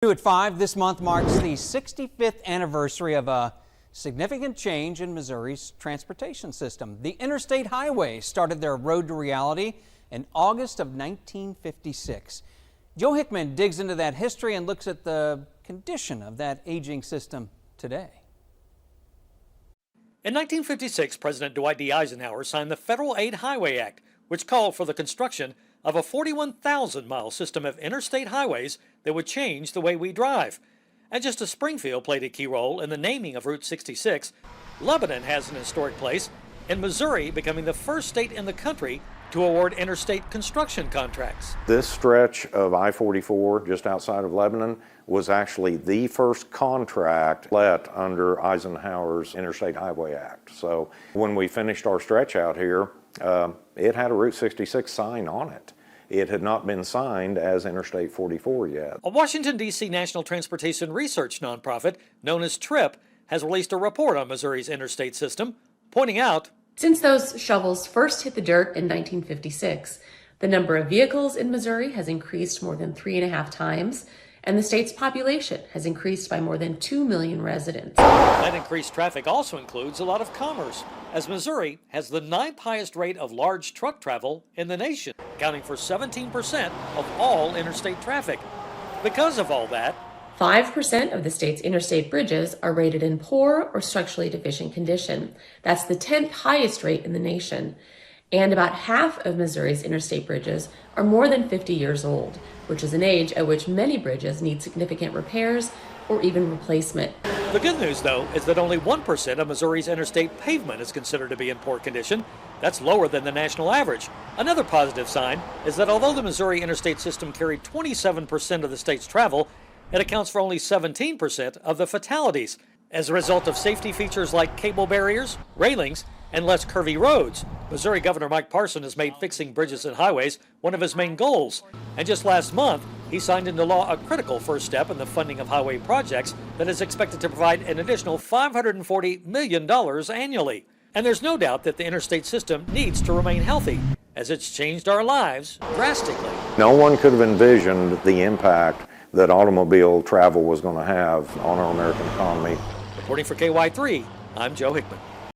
At 5 this month marks the 65th anniversary of a significant change in Missouri's transportation system. The interstate highways started their road to reality in August of 1956. Joe Hickman digs into that history and looks at the condition of that aging system today. In 1956, President Dwight D. Eisenhower signed the Federal Aid Highway Act, which called for the construction of a 41,000-mile system of interstate highways that would change the way we drive. And just as Springfield played a key role in the naming of Route 66, Lebanon has an historic place in Missouri, becoming the first state in the country to award interstate construction contracts. This stretch of I-44 just outside of Lebanon was actually the first contract let under Eisenhower's Interstate Highway Act. So when we finished our stretch out here, it had a Route 66 sign on it. It had not been signed as Interstate 44 yet. A Washington, D.C. national transportation research nonprofit known as TRIP has released a report on Missouri's interstate system, pointing out, since those shovels first hit the dirt in 1956, the number of vehicles in Missouri has increased more than 3.5 times, and the state's population has increased by more than 2 million residents. That increased traffic also includes a lot of commerce, as Missouri has the 9th highest rate of large truck travel in the nation, accounting for 17% of all interstate traffic. Because of all that, 5% of the state's interstate bridges are rated in poor or structurally deficient condition. That's the 10th highest rate in the nation. And about half of Missouri's interstate bridges are more than 50 years old, which is an age at which many bridges need significant repairs or even replacement. The good news, though, is that only 1% of Missouri's interstate pavement is considered to be in poor condition. That's lower than the national average. Another positive sign is that although the Missouri interstate system carried 27% of the state's travel, it accounts for only 17% of the fatalities. As a result of safety features like cable barriers, railings, and less curvy roads, Missouri Governor Mike Parson has made fixing bridges and highways one of his main goals. And just last month, he signed into law a critical first step in the funding of highway projects that is expected to provide an additional $540 million annually. And there's no doubt that the interstate system needs to remain healthy, as it's changed our lives drastically. No one could have envisioned the impact that automobile travel was going to have on our American economy. Reporting for KY3, I'm Joe Hickman.